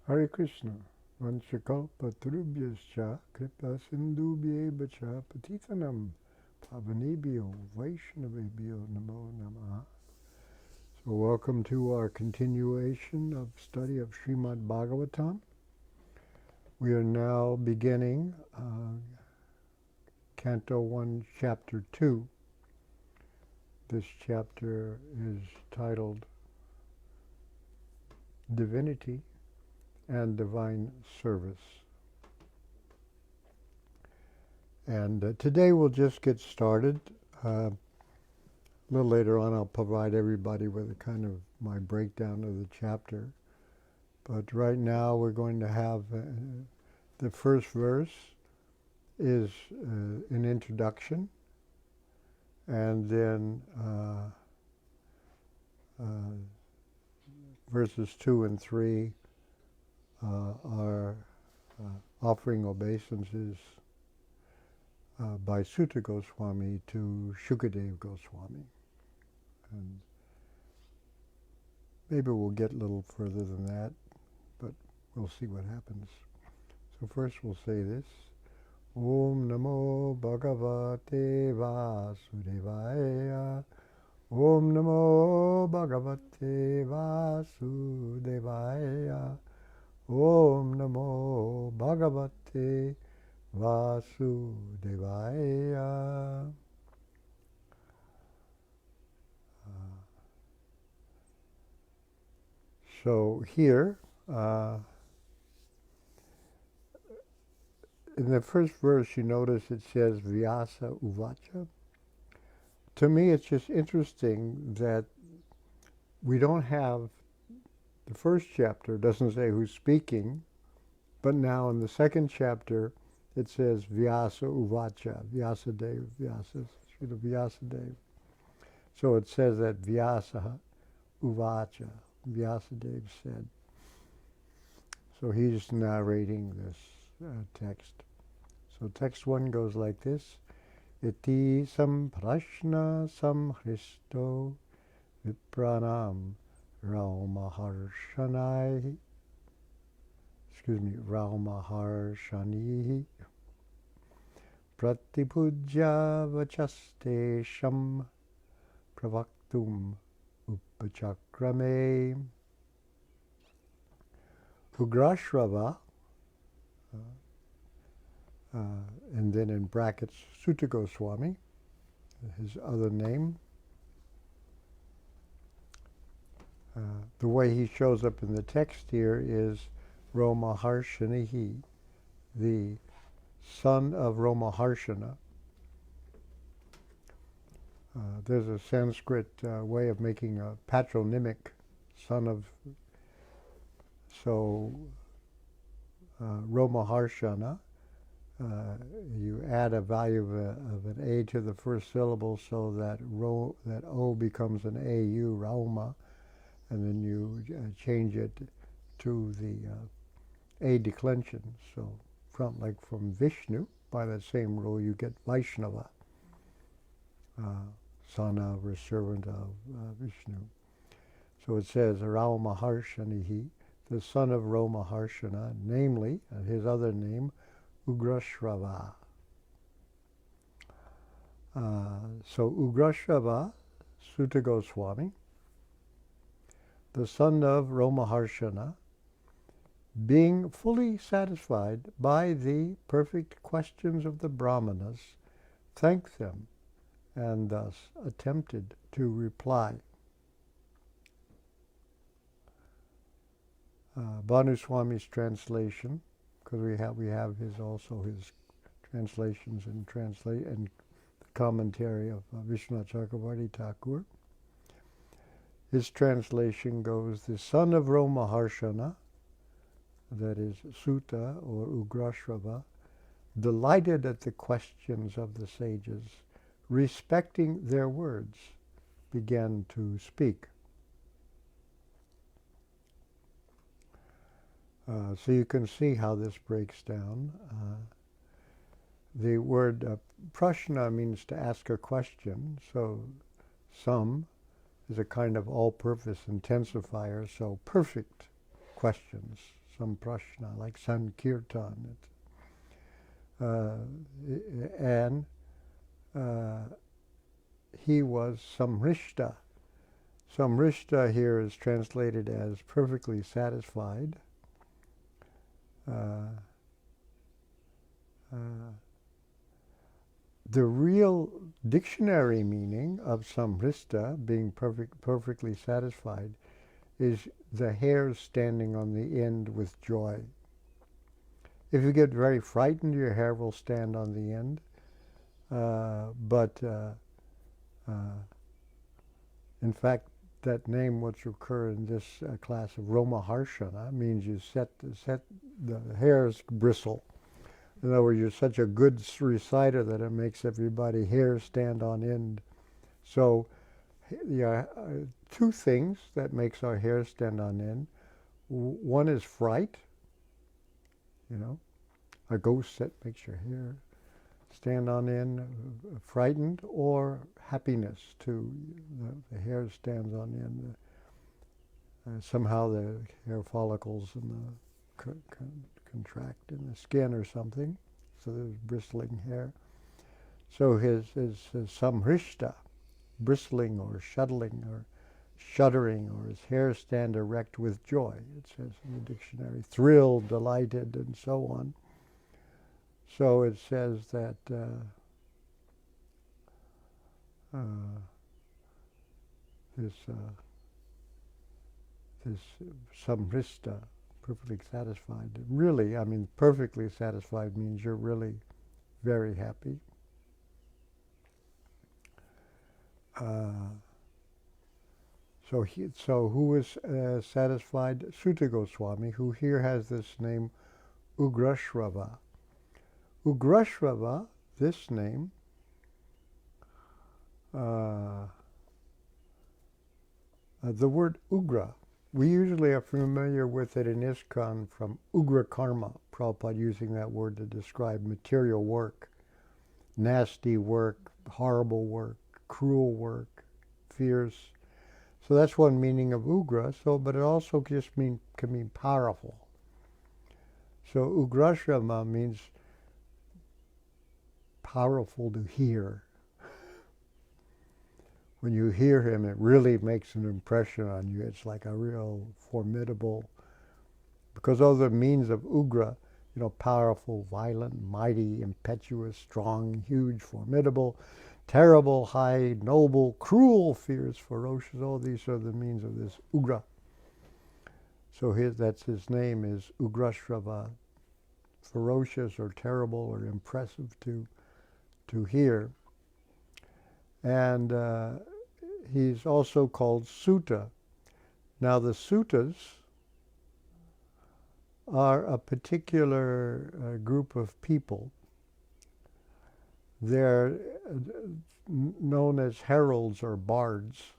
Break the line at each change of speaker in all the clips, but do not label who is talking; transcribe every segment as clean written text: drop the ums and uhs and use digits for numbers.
Hare Krishna. Vanchakalpatarubhyascha kripa sindhubhyevacha patitanam pavanebhyo vaishnavebhyo namo namaha. So welcome to our continuation of study of Srimad Bhagavatam. We are now beginning Canto 1, Chapter 2. This chapter is titled Divinity and Divine Service. And today we'll just get started. A little later on I'll provide everybody with a kind of my breakdown of the chapter. But right now we're going to have the first verse is an introduction, and then verses 2 and 3 are offering obeisances by Sutta Goswami to Shukadev Goswami. And maybe we'll get a little further than that, but we'll see what happens. So first we'll say this. Om Namo Bhagavate Vasudevaya. Om Namo Bhagavate Vasudevaya. Om Namo Bhagavate Vasudevaya. So here, in the first verse, you notice it says Vyasa Uvacha. To me, it's just interesting that we don't have, the first chapter doesn't say who's speaking, but now in the second chapter, it says Vyasa Uvacha, Vyasadev, Srila Vyasadeva. So it says that Vyasa Uvacha, Vyasadeva said. So he's narrating this text. So text 1 goes like this. Iti samprashna samhristo vipranam raumaharshanai. Raumaharshanihi pratipujya vachastesham pravaktum upachakrame. Ugrashrava, and then in brackets Sutta Goswami, his other name. The way he shows up in the text here is Romaharshanihi, the son of Romaharshana. There's a Sanskrit way of making a patronymic, son of, so Romaharshana, you add a value of an A to the first syllable so that that O becomes an AU, Rauma, and then you change it to the A declension. So from Vishnu, by that same rule, you get Vaishnava, son of or servant of Vishnu. So it says Raumaharshanihi, the son of Romaharshana, namely, his other name, Ugrashrava. So Ugrashrava, Sutta Goswami, the son of Romaharshana, being fully satisfied by the perfect questions of the Brahmanas, thanked them and thus attempted to reply. Bhanuswami's translation, because we have his translations and the commentary of Vishwanath Chakravarti Thakur. His translation goes, the son of Romaharshana, that is Sutta or Ugrashrava, delighted at the questions of the sages, respecting their words, began to speak. So you can see how this breaks down. The word prashna means to ask a question, so some is a kind of all-purpose intensifier, so perfect questions. Samprashna, like Sankirtan. And he was Samrishta. Samrishta here is translated as perfectly satisfied. The real dictionary meaning of Samrishta, being perfectly satisfied, is the hairs standing on the end with joy. If you get very frightened, your hair will stand on the end. In fact, that name, which occur in this class of Romaharshana, means you set the hairs bristle. In other words, you're such a good reciter that it makes everybody's hair stand on end. So, two things that makes our hair stand on end. One is fright. A ghost that makes your hair stand on end, frightened, or happiness too. The hair stands on end. Somehow the hair follicles in the contract in the skin or something, so there's bristling hair. So his samrishta, bristling or shuddering or shuddering, or his hair stand erect with joy, it says in the dictionary, thrilled, delighted, and so on. So it says that this samrishta, perfectly satisfied. Really, perfectly satisfied means you're really very happy. So who is satisfied? Sutta Goswami, who here has this name Ugrashrava. Ugrashrava, this name, the word Ugra, we usually are familiar with it in ISKCON from Ugra Karma, Prabhupada using that word to describe material work, nasty work, horrible work, cruel work, fierce. So that's one meaning of Ugra, but it also just can mean powerful. So Ugrashrava means powerful to hear. When you hear him, it really makes an impression on you. It's like a real formidable, because those are means of Ugra, powerful, violent, mighty, impetuous, strong, huge, formidable, terrible, high, noble, cruel, fierce, ferocious. All these are the means of this Ugra. So that's his name is Ugrashrava, ferocious or terrible or impressive to hear. And he's also called Sutta. Now the suttas are a particular group of people. They're known as heralds or bards.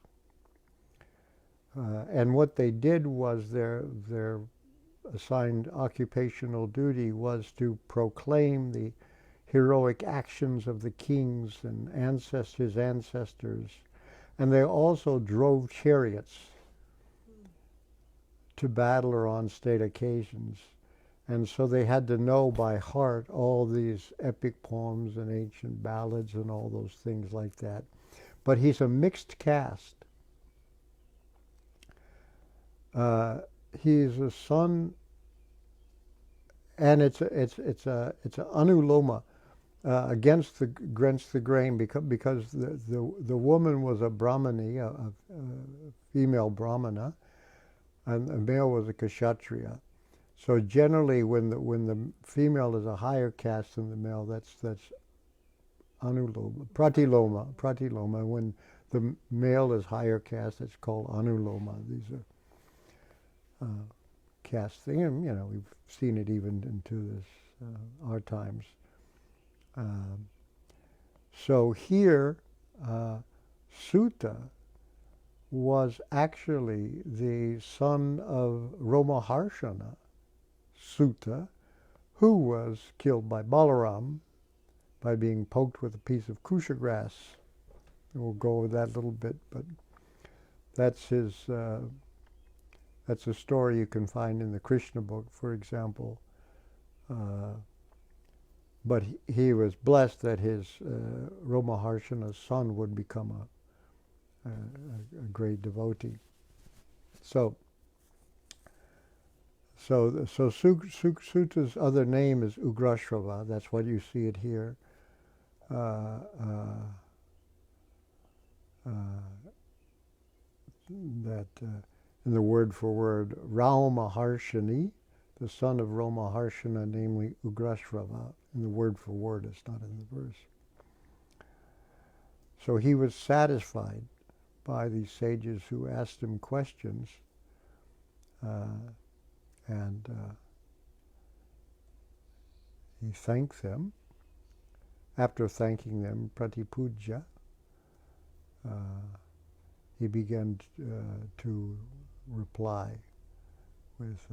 And what they did was their assigned occupational duty was to proclaim the heroic actions of the kings and his ancestors. And they also drove chariots to battle or on state occasions. And so they had to know by heart all these epic poems and ancient ballads and all those things like that. But he's a mixed caste. He's a son, and it's a anuloma, against the grain, because the woman was a brahmani, a female brahmana, and the male was a kshatriya. So generally, when the female is a higher caste than the male, that's anuloma, pratiloma. When the male is higher caste, it's called anuloma. These are caste thing, and we've seen it even into this our times. So here, Sutta was actually the son of Romaharshana Sutta, who was killed by Balaram by being poked with a piece of kusha grass. We'll go over that a little bit, but that's his That's a story you can find in the Krishna book, for example. But he was blessed that his Romaharshana's son would become a great devotee. So Suta's other name is Ugrashrava. That's why you see it here. That in the word for word, Raumaharshani, the son of Romaharshana, namely Ugrashrava. In the word for word, it's not in the verse. So he was satisfied by these sages who asked him questions, and he thanked them. After thanking them, Pratipuja, he began to reply with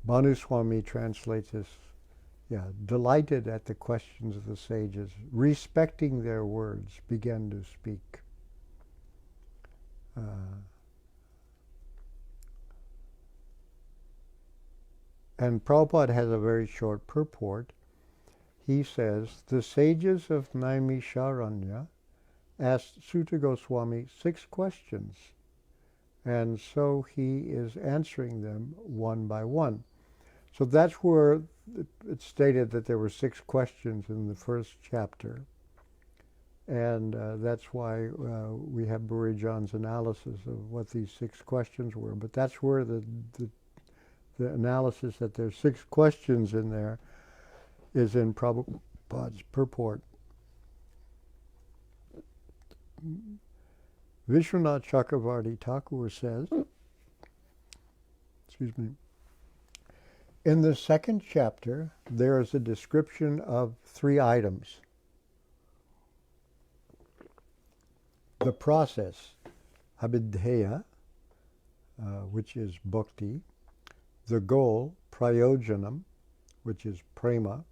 Bhanuswami translates this, delighted at the questions of the sages, respecting their words, began to speak. And Prabhupada has a very short purport. He says, the sages of Naimisharanya asked Suta Goswami 6 questions, and so he is answering them one by one. So that's where it's stated that there were 6 questions in the first chapter, and that's why we have Burijan's analysis of what these 6 questions were. But that's where the analysis that there's 6 questions in there is in Prabhupada's purport. Vishwanath Chakravarti Thakur says, in the second chapter, there is a description of 3 items. The process, abhidheya, which is bhakti, the goal, prayojanam, which is prema,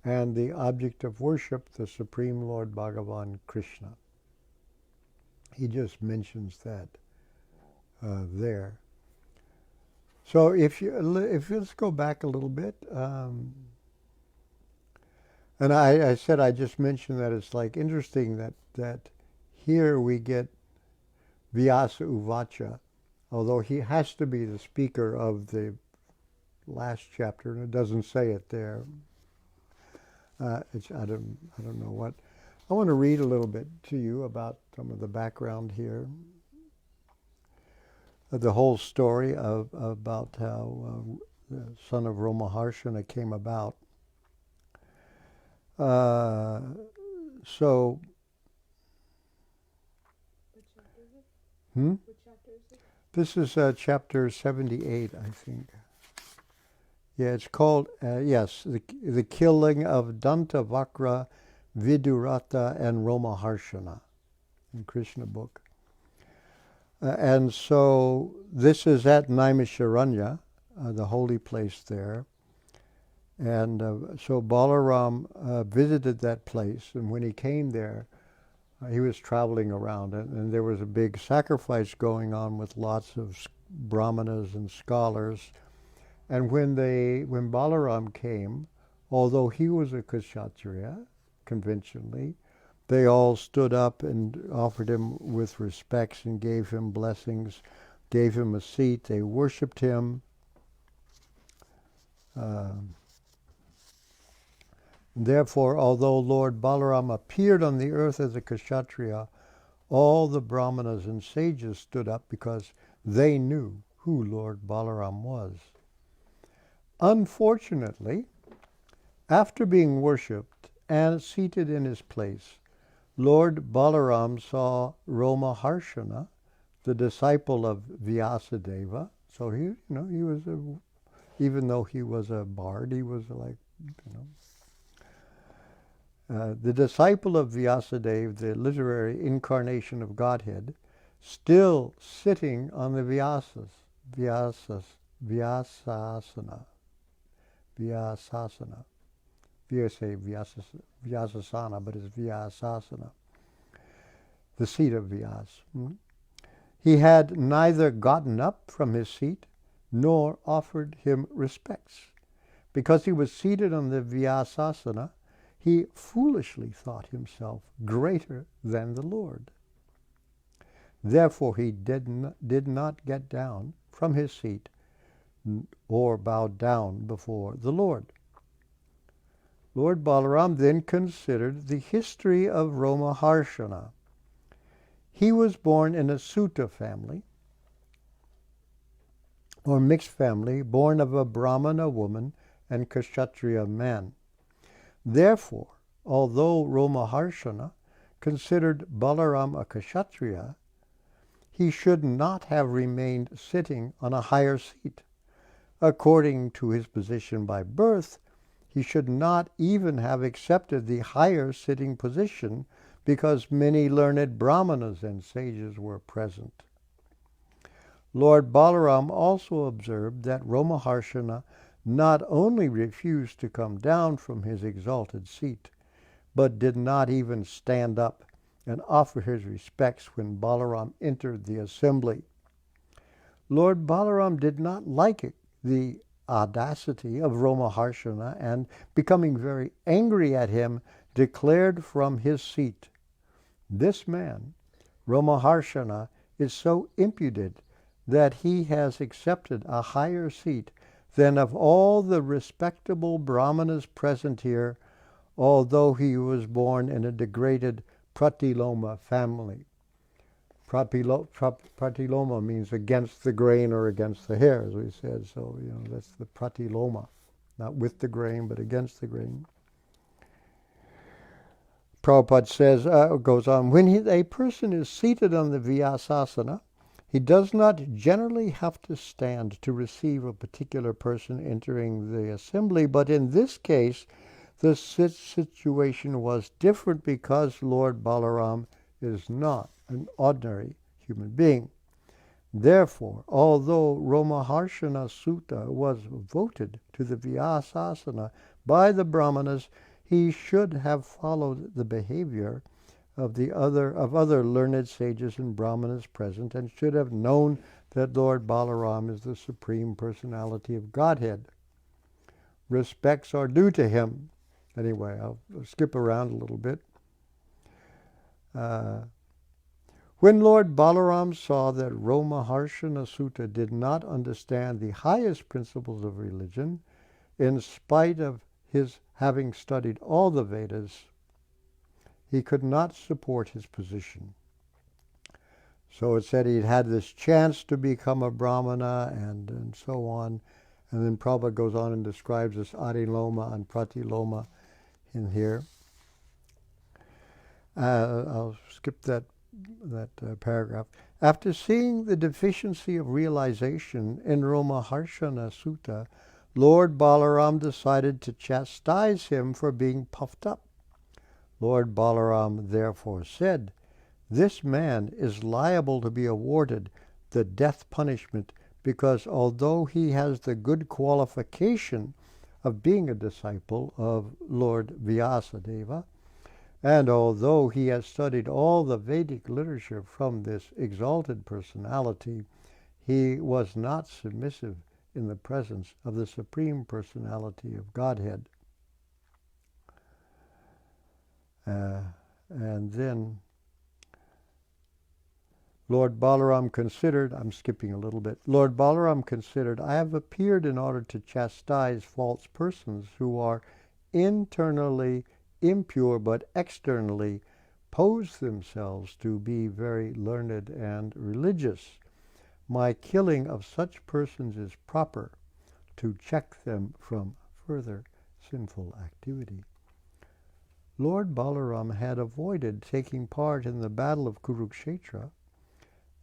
and the object of worship, the Supreme Lord Bhagavan Krishna. He just mentions that there. So if let's go back a little bit, and I said I just mentioned that it's like interesting that here we get Vyasa Uvacha, although he has to be the speaker of the last chapter, and it doesn't say it there. I don't know what. I want to read a little bit to you about some of the background here. The whole story about how the son of Romaharshana came about. So.
What chapter is it?
What chapter is it? This is chapter 78, I think. Yeah, it's called, the killing of Dantavakra, Vidurata, and Romaharshana in Krishna book. And so this is at Naimisharanya, the holy place there. And so Balaram visited that place, and when he came there, he was traveling around, and there was a big sacrifice going on with lots of brahmanas and scholars. And when Balaram came, although he was a kshatriya, conventionally, they all stood up and offered him with respects and gave him blessings, gave him a seat. They worshipped him. Therefore, although Lord Balaram appeared on the earth as a kshatriya, all the brahmanas and sages stood up because they knew who Lord Balaram was. Unfortunately, after being worshipped and seated in his place, Lord Balaram saw Romaharshana, the disciple of Vyasadeva. So he was even though he was a bard, he was like, the disciple of Vyasadeva, the literary incarnation of Godhead, still sitting on the Vyasasana. We say Vyasasana, but it's Vyasasana, the seat of Vyas. He had neither gotten up from his seat nor offered him respects. Because he was seated on the Vyasasana, he foolishly thought himself greater than the Lord. Therefore he did not get down from his seat or bow down before the Lord. Lord Balaram then considered the history of Romaharshana. He was born in a Sutta family, or mixed family, born of a Brahmana woman and Kshatriya man. Therefore, although Romaharshana considered Balaram a Kshatriya, he should not have remained sitting on a higher seat. According to his position by birth, he should not even have accepted the higher sitting position because many learned brahmanas and sages were present. Lord Balaram also observed that Romaharshana not only refused to come down from his exalted seat, but did not even stand up and offer his respects when Balaram entered the assembly. Lord Balaram did not like the audacity of Romaharshana, and becoming very angry at him, declared from his seat, "This man, Romaharshana, is so impudent that he has accepted a higher seat than of all the respectable brahmanas present here, although he was born in a degraded pratiloma family." Pratiloma means against the grain or against the hair, as we said. So, that's the pratiloma. Not with the grain, but against the grain. Prabhupada says, goes on, when a person is seated on the Vyasasana, he does not generally have to stand to receive a particular person entering the assembly, but in this case, the situation was different because Lord Balaram is not an ordinary human being. Therefore, although Romaharshana Sutta was voted to the Vyasasana by the Brahmanas, he should have followed the behavior of other learned sages and Brahmanas present, and should have known that Lord Balaram is the Supreme Personality of Godhead. Respects are due to him. Anyway, I'll skip around a little bit. When Lord Balaram saw that Romaharshana Sutta did not understand the highest principles of religion, in spite of his having studied all the Vedas, he could not support his position. So it said he'd had this chance to become a Brahmana and so on. And then Prabhupada goes on and describes this Adiloma and Pratiloma in here. I'll skip that paragraph. After seeing the deficiency of realization in Romaharshana Sutta, Lord Balaram decided to chastise him for being puffed up. Lord Balaram therefore said, "This man is liable to be awarded the death punishment because although he has the good qualification of being a disciple of Lord Vyasadeva, and although he has studied all the Vedic literature from this exalted personality, he was not submissive in the presence of the Supreme Personality of Godhead." And then Lord Balaram considered, I'm skipping a little bit, Lord Balaram considered, "I have appeared in order to chastise false persons who are internally impure but externally pose themselves to be very learned and religious. My killing of such persons is proper to check them from further sinful activity." Lord Balaram had avoided taking part in the battle of Kurukshetra,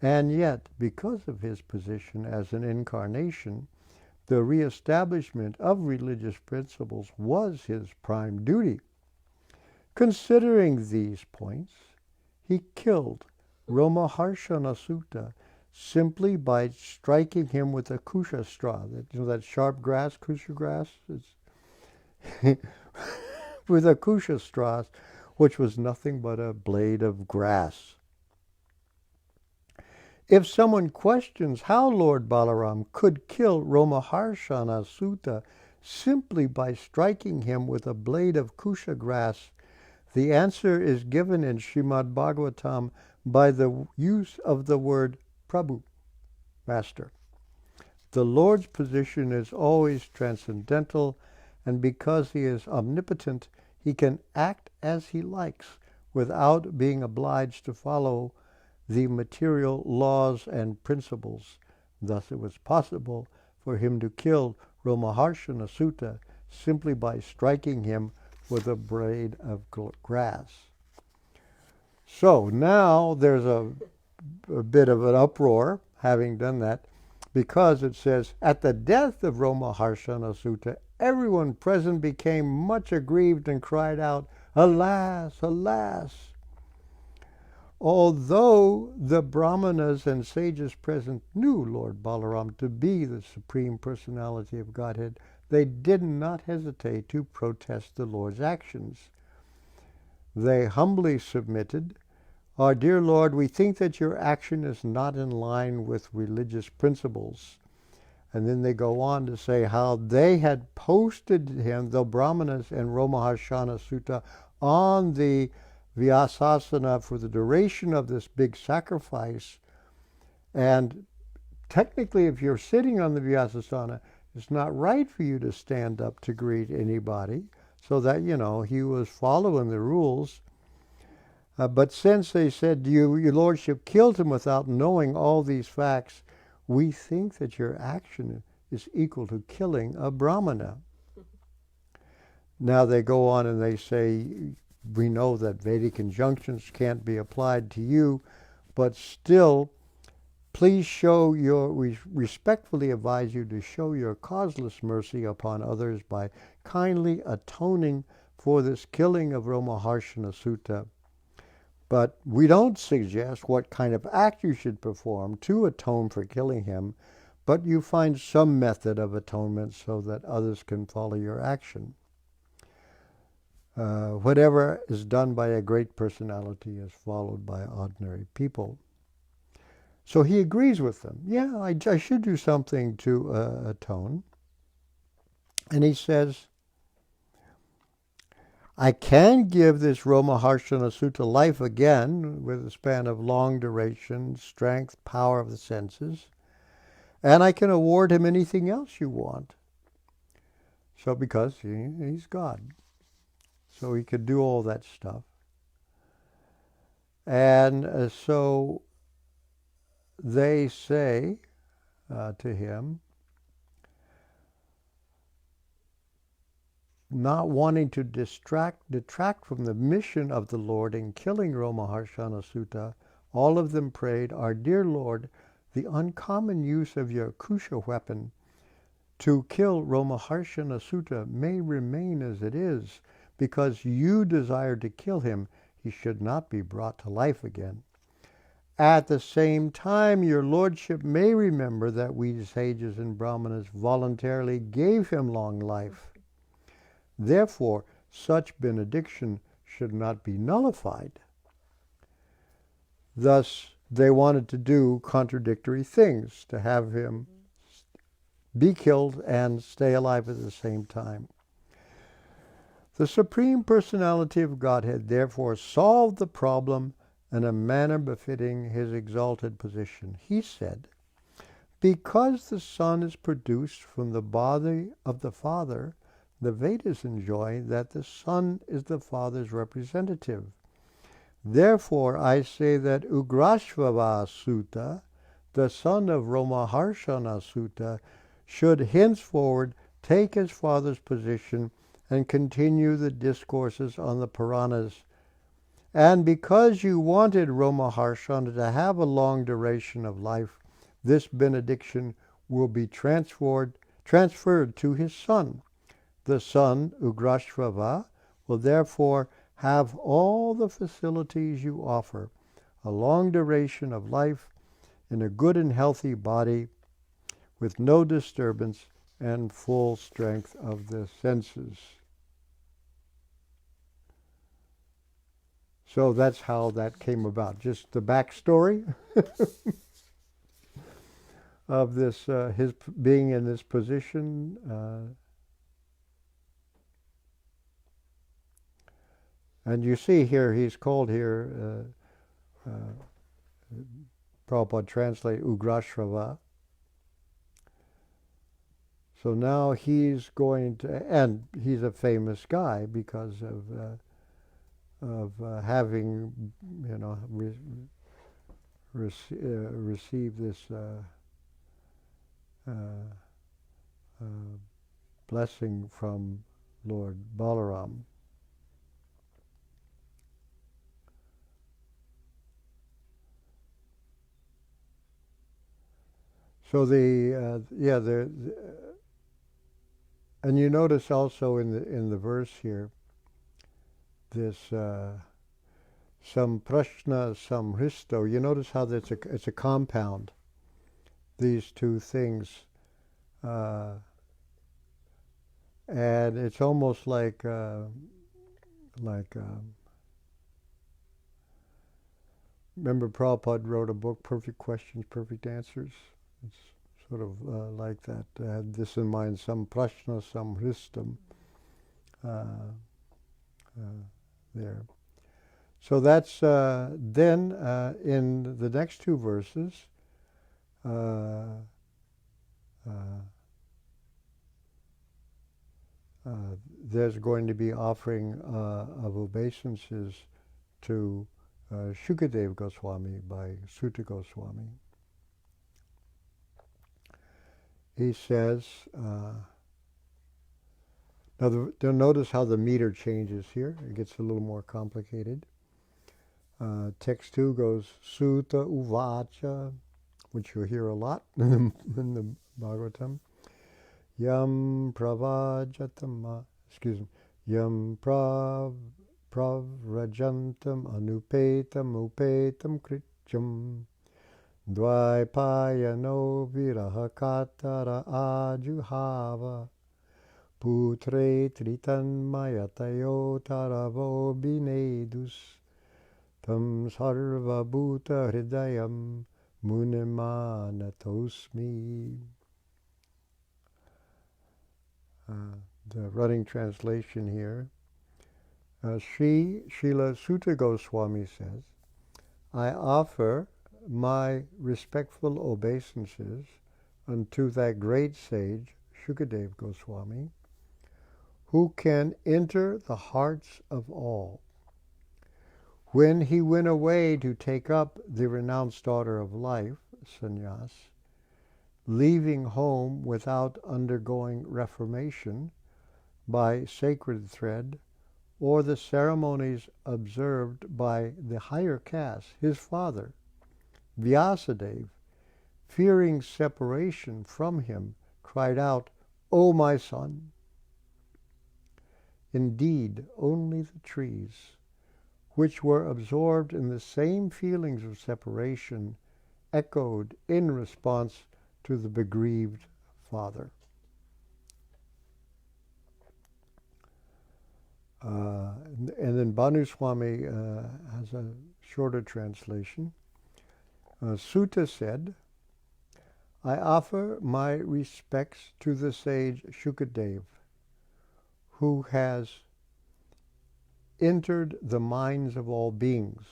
and yet, because of his position as an incarnation, the re-establishment of religious principles was his prime duty. Considering these points, he killed Romaharshana Sutta simply by striking him with a kusha straw. That sharp grass, kusha grass? With a kusha straw, which was nothing but a blade of grass. If someone questions how Lord Balaram could kill Romaharshana Sutta simply by striking him with a blade of kusha grass, the answer is given in Srimad Bhagavatam by the use of the word Prabhu, Master. The Lord's position is always transcendental, and because he is omnipotent, he can act as he likes without being obliged to follow the material laws and principles. Thus it was possible for him to kill Romaharshana Sutta simply by striking him with a blade of grass. So now there's a bit of an uproar having done that, because it says, at the death of Romaharshana Sutta, everyone present became much aggrieved and cried out, alas, alas. Although the Brahmanas and sages present knew Lord Balaram to be the Supreme Personality of Godhead, they did not hesitate to protest the Lord's actions. They humbly submitted, our dear Lord, we think that your action is not in line with religious principles. And then they go on to say how they had posted him, the Brahmanas and Romaharshana Sutta, on the Vyasasana for the duration of this big sacrifice. And technically, if you're sitting on the Vyasasana, it's not right for you to stand up to greet anybody. So that, he was following the rules. But since they said, your lordship killed him without knowing all these facts, we think that your action is equal to killing a Brahmana. Now they go on and they say, we know that Vedic injunctions can't be applied to you, but still, please we respectfully advise you to show your causeless mercy upon others by kindly atoning for this killing of Romaharshana Sutta. But we don't suggest what kind of act you should perform to atone for killing him, but you find some method of atonement so that others can follow your action. Whatever is done by a great personality is followed by ordinary people. So he agrees with them. Yeah, I should do something to atone. And he says, I can give this Romaharshana Sutta life again with a span of long duration, strength, power of the senses, and I can award him anything else you want. So because he's God. So he could do all that stuff. And so they say to him, not wanting to detract from the mission of the Lord in killing Romaharshana Sutta, all of them prayed, our dear Lord, the uncommon use of your kusha weapon to kill Romaharshana Sutta may remain as it is, because you desire to kill him, he should not be brought to life again. At the same time, your lordship may remember that we sages and brahmanas voluntarily gave him long life. Therefore, such benediction should not be nullified. Thus, they wanted to do contradictory things, to have him be killed and stay alive at the same time. The Supreme Personality of Godhead therefore solved the problem in a manner befitting his exalted position. He said, because the Son is produced from the body of the Father, the Vedas enjoin that the Son is the Father's representative. Therefore, I say that Ugrashvava Sutta, the son of Romaharshana Sutta, should henceforward take his father's position and continue the discourses on the Puranas. And because you wanted Romaharshana to have a long duration of life, this benediction will be transferred to his son. The son, Ugrashvava, will therefore have all the facilities you offer, a long duration of life in a good and healthy body with no disturbance and full strength of the senses. So that's how that came about. Just the backstory. of this, his being in this position. And you see here, he's called here, Prabhupada translate Ugrashrava. So now he's going to, and he's a famous guy because of having, received this blessing from Lord Balaram. So and you notice also in the verse here, this some prashna, some hristo. You notice how it's a compound. These two things, and it's almost like remember Prabhupada wrote a book, Perfect Questions, Perfect Answers. It's sort of like that. I had this in mind, some prashna, some hristam there. So that's then in the next two verses, there's going to be offering of obeisances to Shukadeva Goswami by Sutta Goswami. He says, now notice how the meter changes here. It gets a little more complicated. Text 2 goes Sutta Uvacha, which you'll hear a lot in the Bhagavatam. Yam Pravajatam, Yam Pravrajantam Anupetam Upetam Krityam Dvaipayano Viraha Katara Ajuhava Putre Tritanmayatayo Taravo Binedus Tam Sarva Bhuta Hridayam Munimanatosmi. The running translation here. Srila Sutta Goswami says, I offer my respectful obeisances unto that great sage, Shukadeva Goswami, who can enter the hearts of all. When he went away to take up the renounced daughter of life, sannyas, leaving home without undergoing reformation by sacred thread or the ceremonies observed by the higher caste, his father, Vyasadeva, fearing separation from him, cried out, O my son! Indeed, only the trees, which were absorbed in the same feelings of separation, echoed in response to the bereaved father. And then Bhanu Swami has a shorter translation. Sutta said, I offer my respects to the sage Shukadeva, who has entered the minds of all beings,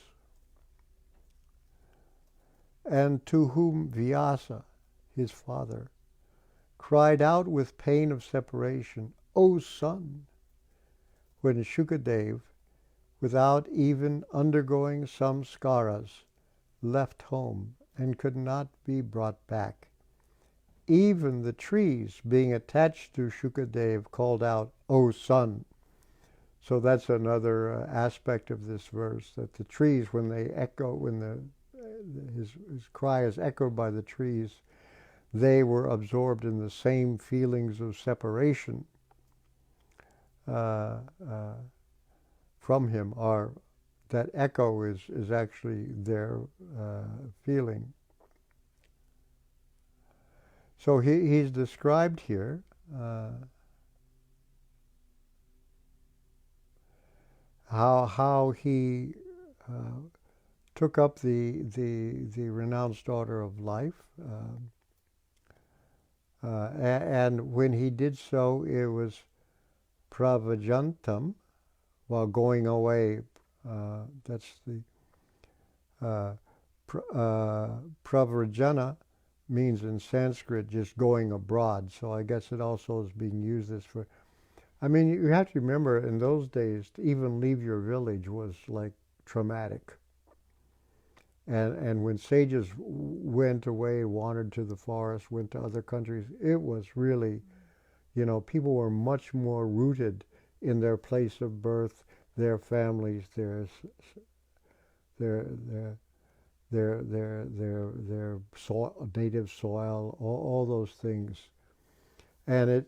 and to whom Vyasa, his father, cried out with pain of separation, O son! When Shukadeva, without even undergoing some skaras, left home and could not be brought back. Even the trees, being attached to Shukadeva, called out, O son! So that's another aspect of this verse, that the trees, when they echo, when his cry is echoed by the trees, they were absorbed in the same feelings of separation from him, or that echo is actually their feeling. So he's described here how he took up the renounced daughter of life, And when he did so, it was pravajantam, while going away. That's the uh, pravrajana means in Sanskrit just going abroad. So I guess it also is being used as for. I mean, you have to remember in those days, to even leave your village was like traumatic. And when sages went away, wandered to the forest, went to other countries, it was really, people were much more rooted in their place of birth, their families, their their soil, native soil, all those things. And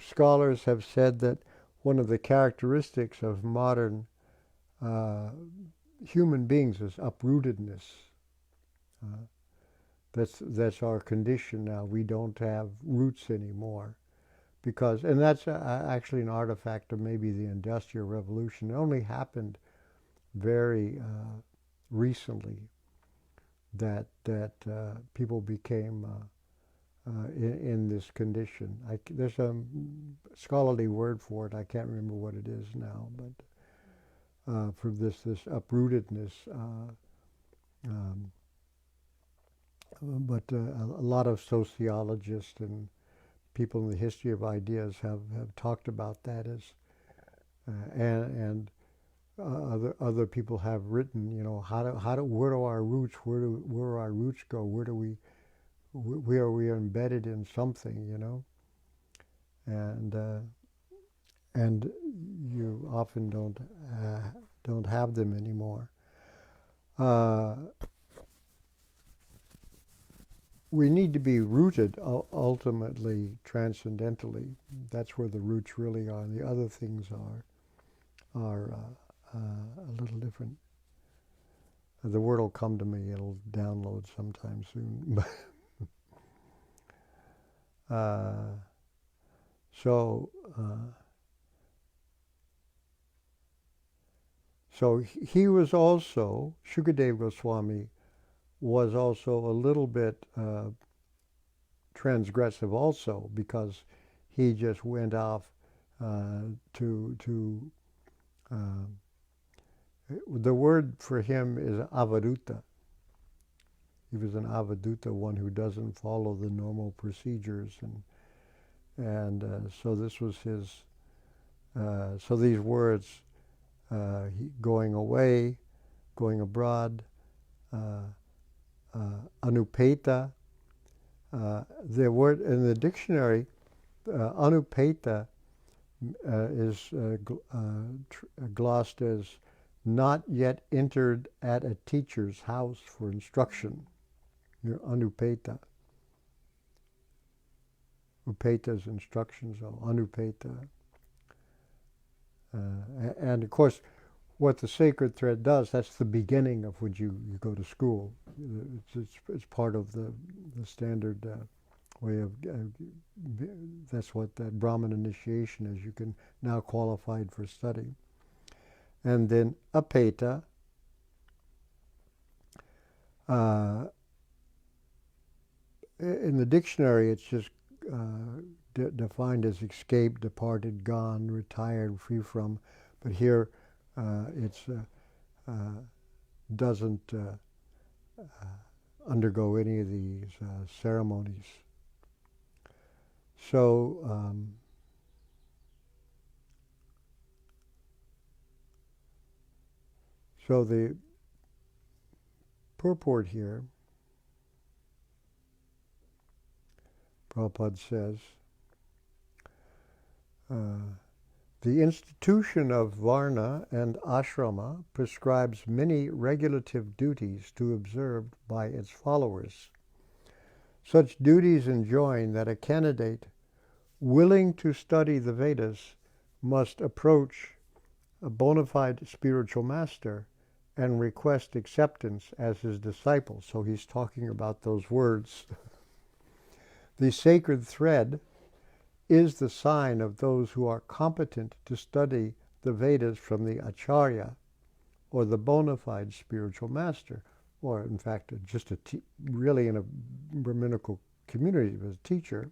scholars have said that one of the characteristics of modern uh, human beings is uprootedness. Uh, that's our condition now. We don't have roots anymore, and that's actually an artifact of maybe the Industrial Revolution. It only happened very recently that people became in this condition. There's a scholarly word for it. I can't remember what it is now, but for this uprootedness. Um, but a lot of sociologists and people in the history of ideas have talked about that as, and other people have written, where do our roots, where our roots go, where are we embedded in something, and you often don't have them anymore. We need to be rooted ultimately, transcendentally. That's where the roots really are. And the other things are a little different. The word will come to me. It'll download sometime soon. So he was also, Shukadev Goswami was also a little bit transgressive also, because he just went off to the word for him is avaduta. He was an avaduta, one who doesn't follow the normal procedures, and so this was his. So these words, going away, going abroad, anupeta. The word in the dictionary, anupeta is glossed as not yet entered at a teacher's house for instruction. You're anupeta. Upeta is instruction, so anupeta. And of course, what the sacred thread does, that's the beginning of when you go to school. It's part of the standard way of, that's what that Brahmin initiation is. You can now qualified for study. And then apeta, in the dictionary it's just defined as escaped, departed, gone, retired, free from, but here it's doesn't undergo any of these ceremonies. So so the purport here, Prabhupada says, the institution of Varna and Ashrama prescribes many regulative duties to be observed by its followers. Such duties enjoin that a candidate willing to study the Vedas must approach a bona fide spiritual master and request acceptance as his disciple. So he's talking about those words. The sacred thread is the sign of those who are competent to study the Vedas from the Acharya, or the bona fide spiritual master, or in fact just really in a Brahminical community as a teacher.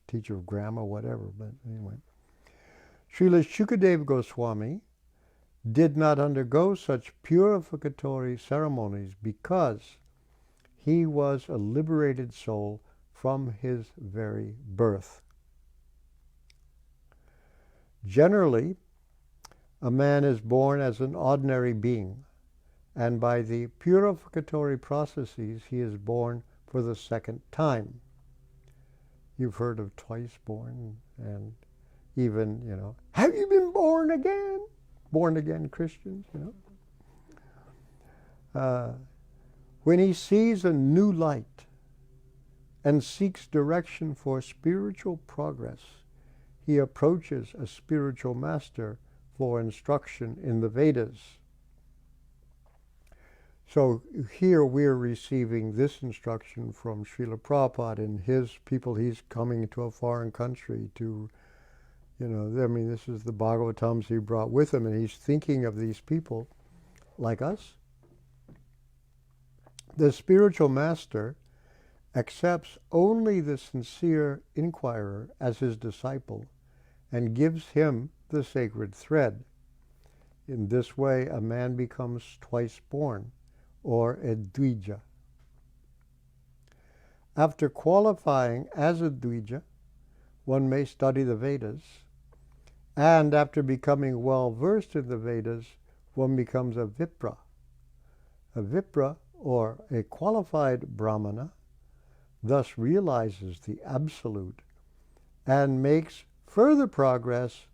teacher of grammar, whatever. But anyway, Srila Shukadeva Goswami did not undergo such purificatory ceremonies because he was a liberated soul from his very birth. Generally, a man is born as an ordinary being, and by the purificatory processes he is born for the second time. You've heard of twice born, and even, have you been born again? Born again Christians, when he sees a new light and seeks direction for spiritual progress, he approaches a spiritual master for instruction in the Vedas. So here we're receiving this instruction from Srila Prabhupada and his people. He's coming to a foreign country to, this is the Bhagavatams he brought with him, and he's thinking of these people like us. The spiritual master accepts only the sincere inquirer as his disciple and gives him the sacred thread. In this way, a man becomes twice born, or a Dvija. After qualifying as a Dvija, one may study the Vedas, and after becoming well versed in the Vedas, one becomes a Vipra. A Vipra, or a qualified Brahmana, thus realizes the Absolute and makes further progress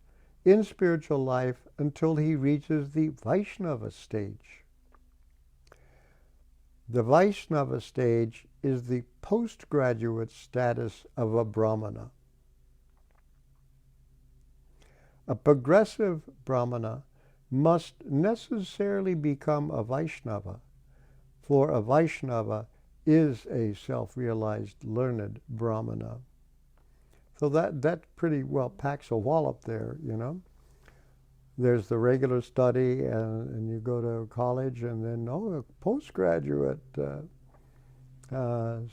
in spiritual life until he reaches the Vaishnava stage. The Vaishnava stage is the postgraduate status of a Brahmana. A progressive Brahmana must necessarily become a Vaishnava, for a Vaishnava is a self-realized, learned Brahmana. So that pretty well packs a wallop there, There's the regular study, and you go to college, and then, a postgraduate. So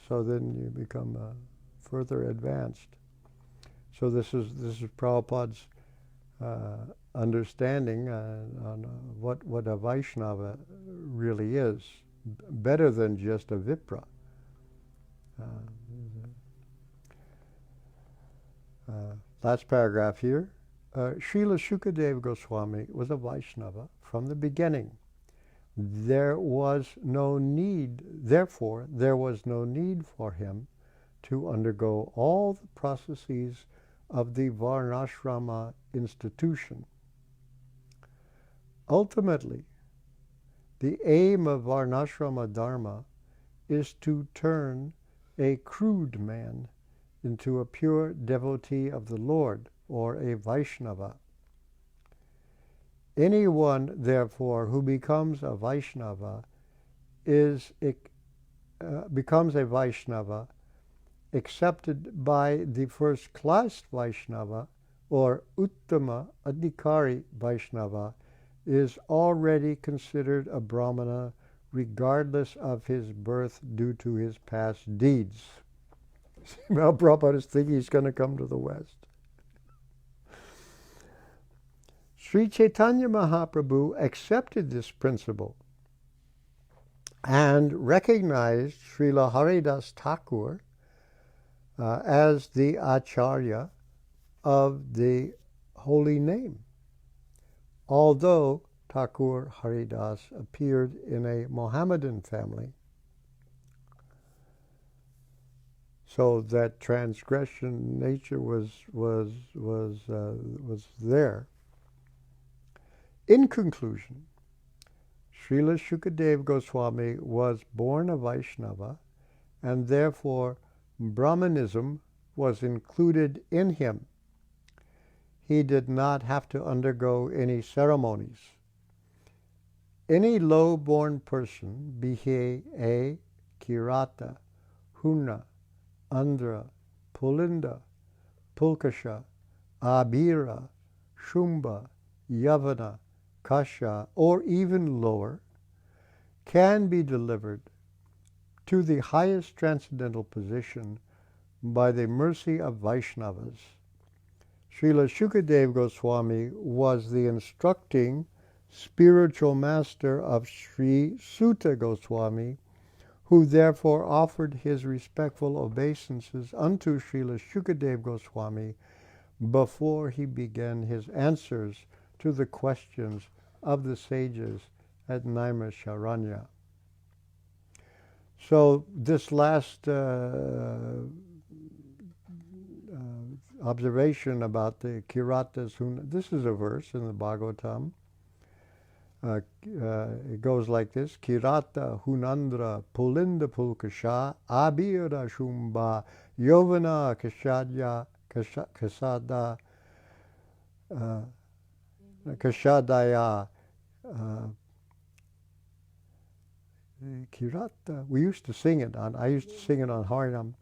then you become further advanced. So this is Prabhupada's understanding on what a Vaishnava really is, better than just a Vipra. Last paragraph here. Srila Shukadeva Goswami was a Vaishnava from the beginning. Therefore, there was no need for him to undergo all the processes of the Varnashrama institution. Ultimately, the aim of Varnashrama Dharma is to turn a crude man into a pure devotee of the Lord, or a Vaishnava. Anyone, therefore, who becomes a Vaishnava becomes a Vaishnava accepted by the first-class Vaishnava, or Uttama Adhikari Vaishnava, is already considered a Brahmana regardless of his birth due to his past deeds. Now Prabhupada is thinking he's going to come to the West. Sri Chaitanya Mahaprabhu accepted this principle and recognized Srila Haridas Thakur as the Acharya of the holy name, although Thakur Haridas appeared in a Mohammedan family. So that transgression nature was there. In conclusion, Srila Shukadeva Goswami was born a Vaishnava, and therefore Brahmanism was included in him. He did not have to undergo any ceremonies. Any low-born person, be he a Kirata, Huna, Andhra, Pulinda, Pulkasha, Abhira, Shumba, Yavana, Kasha, or even lower, can be delivered to the highest transcendental position by the mercy of Vaishnavas. Srila Shukadeva Goswami was the instructing spiritual master of Sri Suta Goswami, who therefore offered his respectful obeisances unto Srila Shukadeva Goswami before he began his answers to the questions of the sages at Naimisharanya. So this last observation about the Kiratas, this is a verse in the Bhagavatam. It goes like this: Kirata Hunandra Pulinda Pulkasha Abira Shumba Yovana Kasada Kashadaya Kirata. We used to sing it on. I used to sing it on Harinam.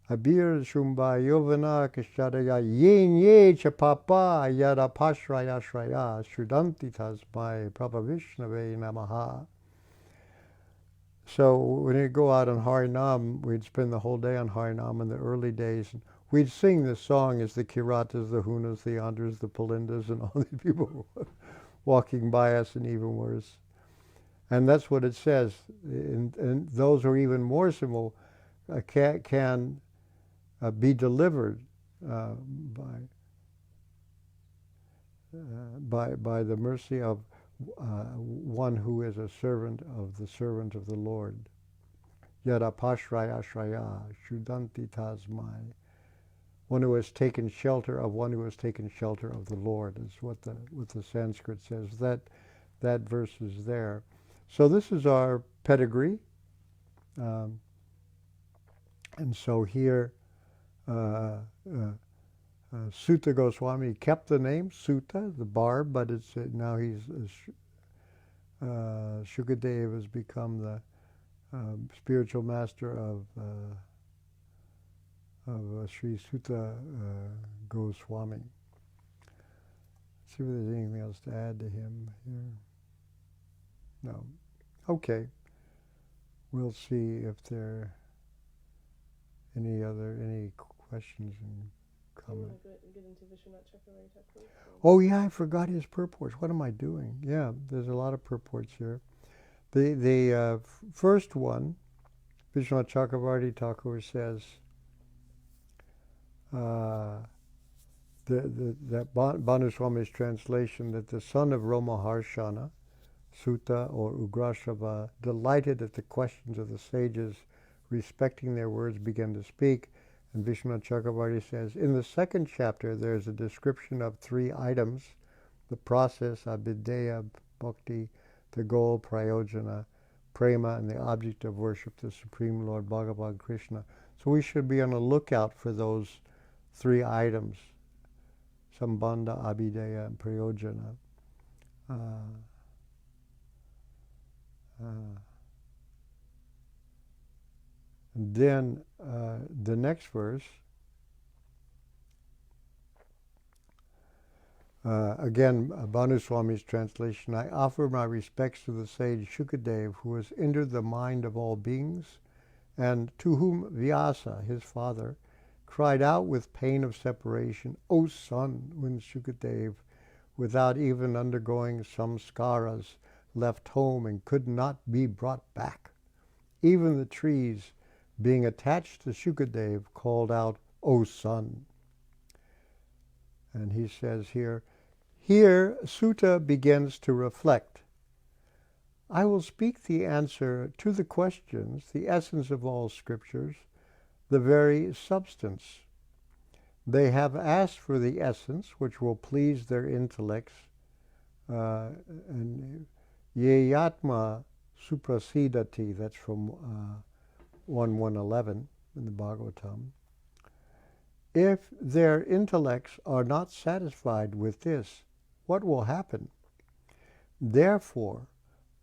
Abir Shumba Yovana Kashadaya Yin Ye Chapapa Yada Pashraya Shraya Shudanti Tasmai Prabhavishnave Namaha. So when we go out on Harinam, we'd spend the whole day on Harinam in the early days. And we'd sing this song as the Kiratas, the Hunas, the Andras, the Pulindas, and all these people walking by us, and even worse. And that's what it says. And those who are even more simple can be delivered by the mercy of one who is a servant of the Lord. Yada pashraya shraya shudanti tasmai. One who has taken shelter of one who has taken shelter of the Lord is what the Sanskrit says. That verse is there. So this is our pedigree. And so here Suta Goswami kept the name Suta, the barb, but it's now he's Shukadeva has become the spiritual master of Sri Suta Goswami. Let's see if there's anything else to add to him here. No. Okay. We'll see if there are any questions and comments.
Get into Vishwanath Chakravarti Thakur?
Oh yeah, I forgot his purports. What am I doing? Yeah, there's a lot of purports here. The first one, Vishwanath Chakravarti Thakur says that Bhanu Swami's translation, that the son of Romaharshana, Suta or Ugrashrava, delighted at the questions of the sages, respecting their words, began to speak. And Vishwanath Chakravarti says, in the second chapter, there's a description of 3 items: the process, abhideya, bhakti, the goal, prayojana, prema, and the object of worship, the Supreme Lord Bhagavan Krishna. So we should be on the lookout for those 3 items: sambandha, abhideya, and prayojana. And then the next verse, again, Bhanu Swami's translation: I offer my respects to the sage Shukadeva, who has entered the mind of all beings, and to whom Vyasa, his father, cried out with pain of separation, O son, when Shukadeva, without even undergoing samskaras, left home and could not be brought back. Even the trees, being attached to Shukadeva, called out, O son. And he says here Suta begins to reflect. I will speak the answer to the questions, the essence of all scriptures, the very substance. They have asked for the essence, which will please their intellects, and Yeyatma suprasidati, that's from 1:11 in the Bhagavatam. If their intellects are not satisfied with this, what will happen? Therefore,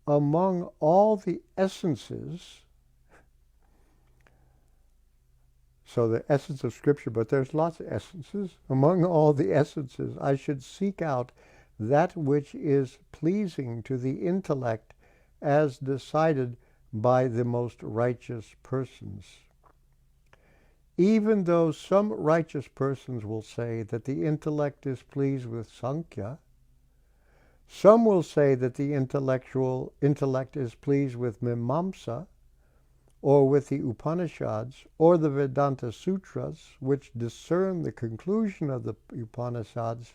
among all the essences, so the essence of Scripture, but there's lots of essences, among all the essences, I should seek out that which is pleasing to the intellect as decided by the most righteous persons. even though some righteous persons will say that the intellect is pleased with Sankhya, some will say that the intellect is pleased with Mimamsa, or with the Upanishads, or the Vedanta Sutras, which discern the conclusion of the Upanishads,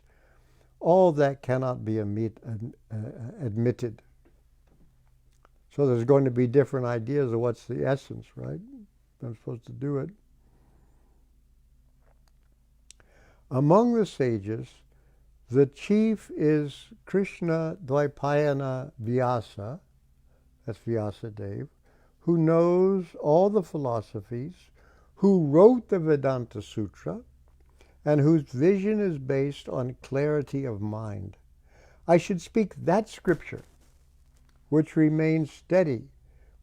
all that cannot be admitted. So there's going to be different ideas of what's the essence, right? I'm supposed to do it. Among the sages, the chief is Krishna Dvaipayana Vyasa, that's Vyasadeva, who knows all the philosophies, who wrote the Vedanta Sutra, and whose vision is based on clarity of mind. I should speak that scripture, which remains steady,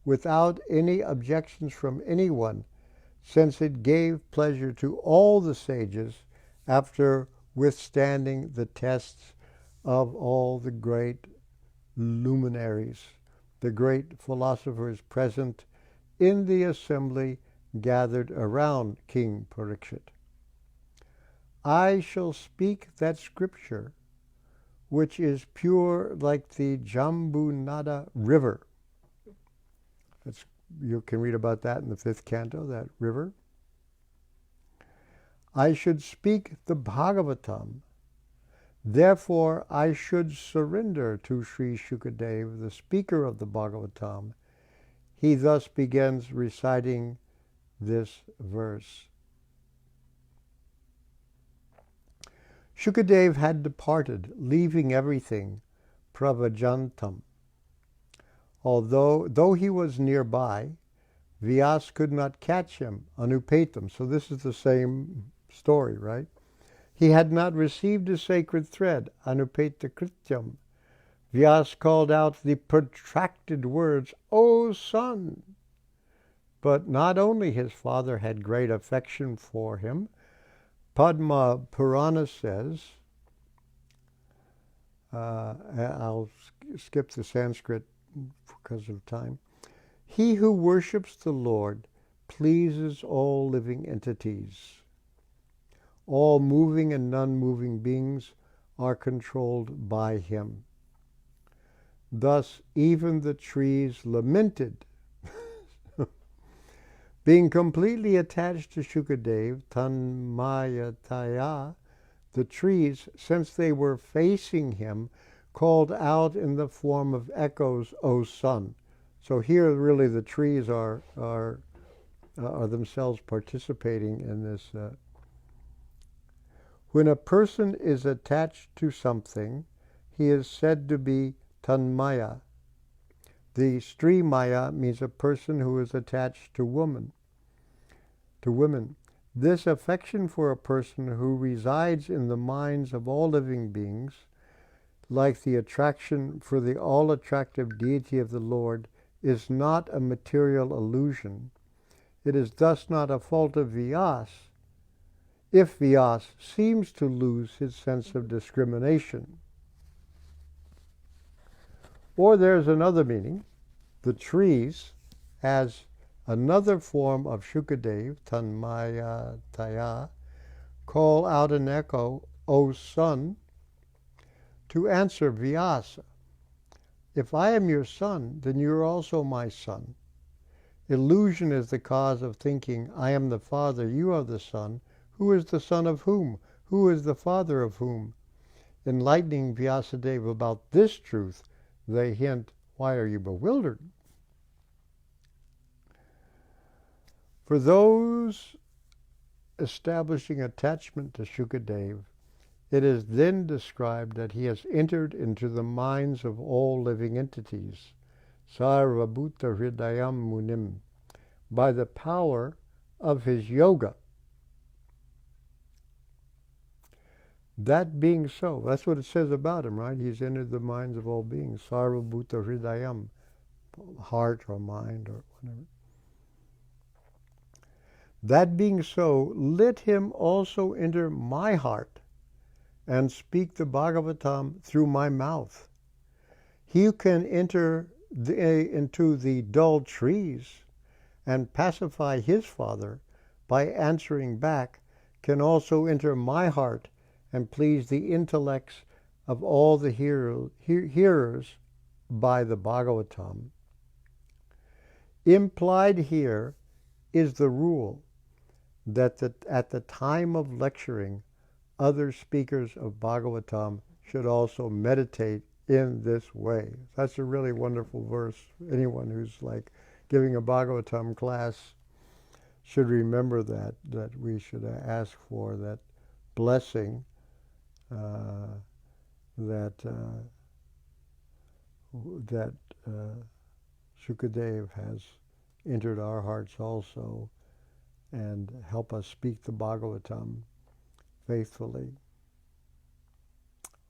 without any objections from anyone, since it gave pleasure to all the sages after withstanding the tests of all the great luminaries, the great philosophers present in the assembly gathered around King Parikshit. I shall speak that scripture, which is pure like the Jambunada river. You can read about that in the 5th canto, that river. I should speak the Bhagavatam. Therefore, I should surrender to Sri Shukadeva, the speaker of the Bhagavatam. He thus begins reciting this verse. Shukadeva had departed, leaving everything, pravajantam. Though he was nearby, Vyas could not catch him, anupetam. So this is the same story, right? He had not received a sacred thread, anupeta krityam. Vyas called out the protracted words, O son! But not only his father had great affection for him, Padma Purana says, I'll skip the Sanskrit because of time. He who worships the Lord pleases all living entities. All moving and non-moving beings are controlled by him. Thus, even the trees lamented. Being completely attached to Shukadeva, Tanmayataya, the trees, since they were facing him, called out in the form of echoes, O son. So here really the trees are themselves participating in this. When a person is attached to something, he is said to be tanmaya. The Srimaya means a person who is attached to women. This affection for a person who resides in the minds of all living beings, like the attraction for the all-attractive deity of the Lord, is not a material illusion. It is thus not a fault of Vyas if Vyas seems to lose his sense of discrimination. Or there's another meaning. The trees, as another form of Shukadeva, Tanmayataya, call out an echo, O son, to answer Vyasa. If I am your son, then you are also my son. Illusion is the cause of thinking, I am the father, you are the son. Who is the son of whom? Who is the father of whom? Enlightening Vyasadeva about this truth, they hint, why are you bewildered? For those establishing attachment to Shukadeva, it is then described that he has entered into the minds of all living entities, sarvabhuta hridayam munim, by the power of his yoga. That being so, that's what it says about him, right? He's entered the minds of all beings, sarvabhuta hridayam, heart or mind or whatever. That being so, let him also enter my heart and speak the Bhagavatam through my mouth. He who can enter into the dull trees and pacify his father by answering back, can also enter my heart and please the intellects of all the hearers by the Bhagavatam. Implied here is the rule that at the time of lecturing, other speakers of Bhagavatam should also meditate in this way. That's a really wonderful verse. Anyone who's like giving a Bhagavatam class should remember that we should ask for that blessing that Shukadev has entered our hearts also and help us speak the Bhagavatam faithfully.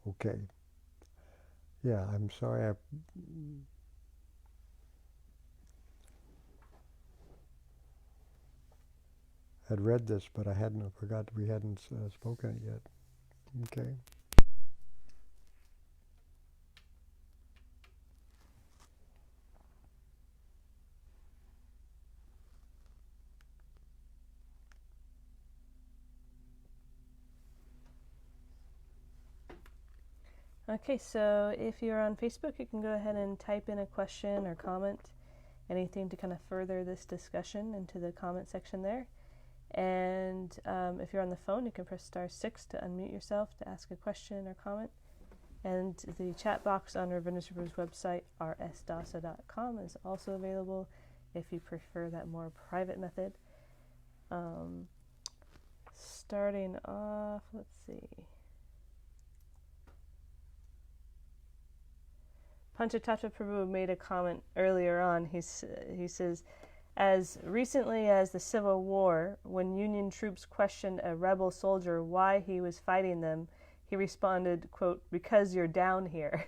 Okay. Yeah, I'm sorry I had read this, but I forgot we hadn't spoken it yet. Okay.
Okay, so if you're on Facebook, you can go ahead and type in a question or comment, anything to kind of further this discussion into the comment section there. And if you're on the phone, you can press *6 to unmute yourself to ask a question or comment. And the chat box on Ravindra Svarupa's website, RSDasa.com, is also available if you prefer that more private method. Starting off, let's see. Panchatattva Prabhu made a comment earlier on. He says, as recently as the Civil War, when Union troops questioned a rebel soldier why he was fighting them, he responded, quote, "Because you're down here."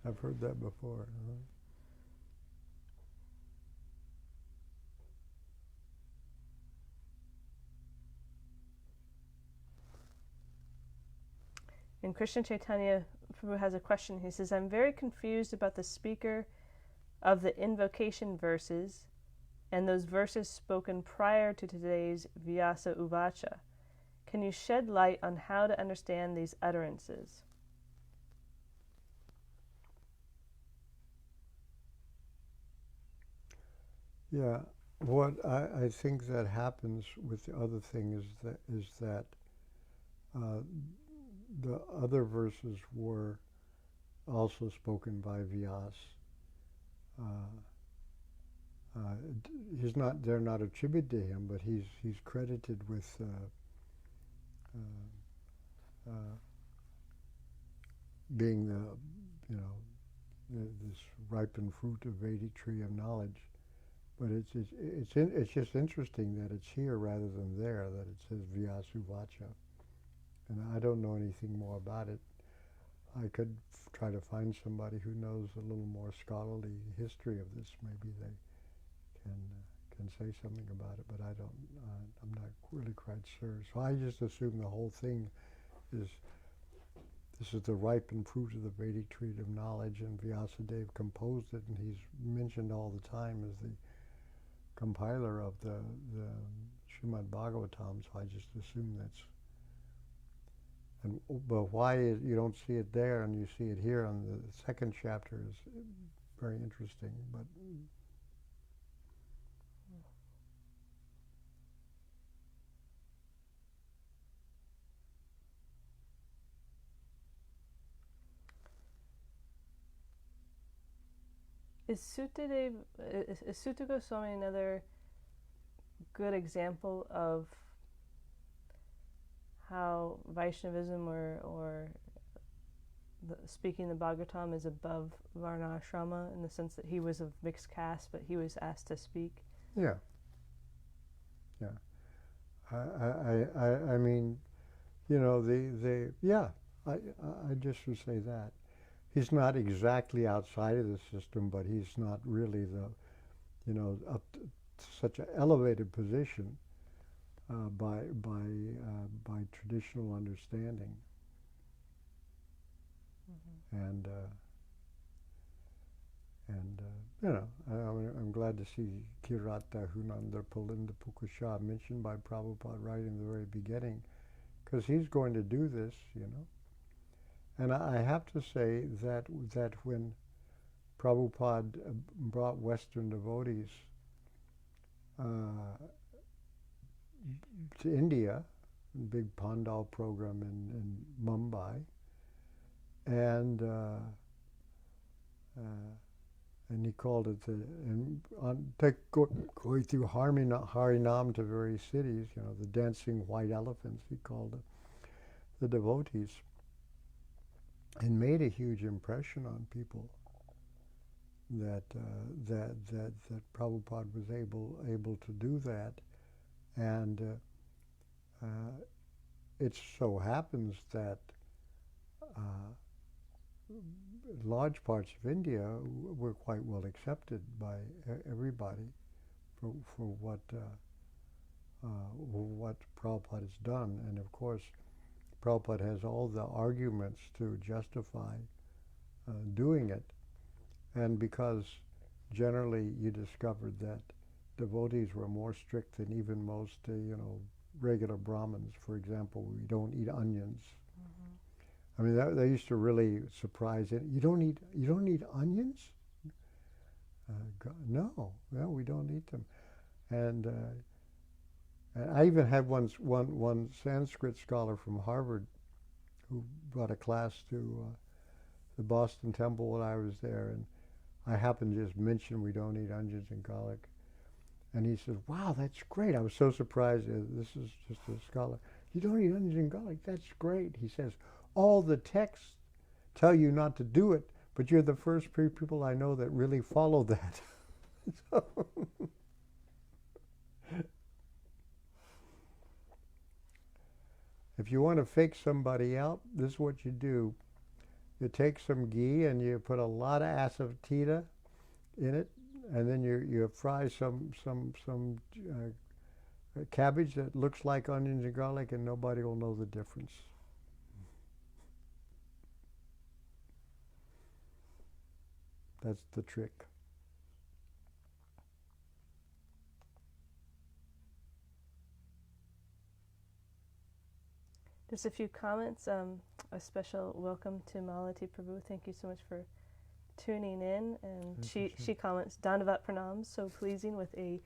I've heard that before.
And Krishna Chaitanya Prabhu has a question. He says, I'm very confused about the speaker of the invocation verses and those verses spoken prior to today's Vyasa Uvacha. Can you shed light on how to understand these utterances?
Yeah, what I think that happens with the other thing is that the other verses were also spoken by Vyas. They're not attributed to him, but he's credited with being this ripened fruit of Vedic tree of knowledge. But it's just interesting that it's here rather than there, that it says Vyasuvacha. And I don't know anything more about it. I could try to find somebody who knows a little more scholarly history of this. Maybe they can say something about it, but I don't. I'm not really quite sure. So I just assume the whole thing is this is the ripened fruit of the Vedic tree of knowledge, and Vyasadeva composed it, and he's mentioned all the time as the compiler of the Srimad Bhagavatam. So I just assume that's. But why you don't see it there and you see it here on the second chapter is very interesting. But
Is Sutta Goswami another good example of how Vaishnavism or speaking the Bhagavatam is above Varnashrama, in the sense that he was of mixed caste, but he was asked to speak?
yeah. I mean, I just would say that. He's not exactly outside of the system, but he's not really up to such an elevated position by traditional understanding. Mm-hmm. And And, I'm glad to see Kirata Hunanda Palinda Pukasha mentioned by Prabhupada right in the very beginning, because he's going to do this, And I have to say that when Prabhupada brought Western devotees to India, big Pandal program in Mumbai, and he called it going through Harinam to various cities, the dancing white elephants, he called it, the devotees, and made a huge impression on people that Prabhupada was able to do that, and it so happens that large parts of India were quite well accepted by everybody for what Prabhupada has done, and of course Prabhupada has all the arguments to justify doing it, and because generally you discovered that devotees were more strict than even most regular Brahmins. For example, we don't eat onions. I mean, that used to really surprise it. You don't eat onions? No, we don't eat them. And I even had one Sanskrit scholar from Harvard who brought a class to the Boston Temple when I was there, and I happened to just mention we don't eat onions and garlic. And he said, "Wow, that's great." I was so surprised. This is just a scholar. "You don't eat onions and garlic? That's great." He says, "All the texts tell you not to do it, but you're the first people I know that really follow that." So if you want to fake somebody out, this is what you do. You take some ghee and you put a lot of asafoetida in it, and then you fry some cabbage that looks like onions and garlic, and nobody will know the difference. That's the trick.
Just a few comments. A special welcome to Malati Prabhu. Thank you so much for tuning in. And she comments, Dandavat Pranams, so pleasing, with a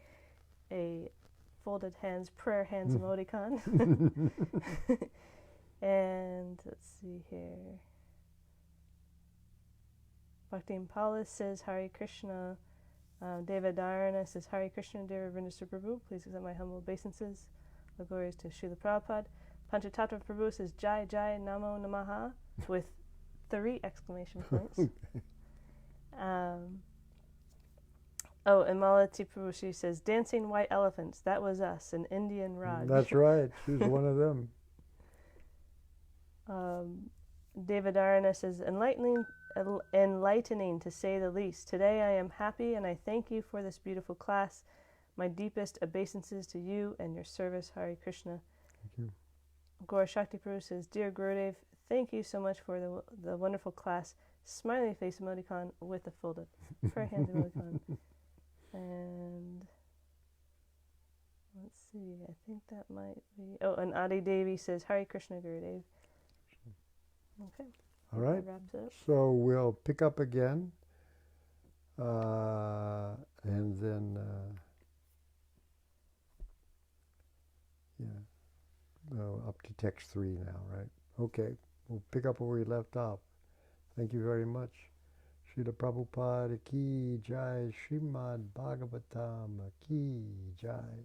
folded hands, prayer hands emoticon. And let's see here. Bhakti Paula says, Hare Krishna. Devadarana says, Hare Krishna, dear Ravindra Svarupa Prabhu. Please accept my humble obeisances. The glories to Srila Prabhupada. Panchatattva Prabhu says, Jai Jai Namo Namaha, with 3 exclamation points. And Malati Prabhu, she says, Dancing White Elephants, that was us, an Indian Raj.
That's right, she's one of them.
Devadarana says, enlightening to say the least. Today I am happy and I thank you for this beautiful class. My deepest obeisances to you and your service, Hare Krishna.
Thank you.
Gaura Shakti Prabhu says, Dear Gurudev, thank you so much for the wonderful class. Smiley face emoticon with the folded prayer hands emoticon. And let's see, I think that might be... Oh, and Adi Devi says, Hare Krishna, Gurudev. Okay.
All right.
That wraps it up.
So we'll pick up again. And then, up to text 3 now, right? Okay. We'll pick up where we left off. Thank you very much. Srila Prabhupada ki jai, Srimad Bhagavatam ki jai.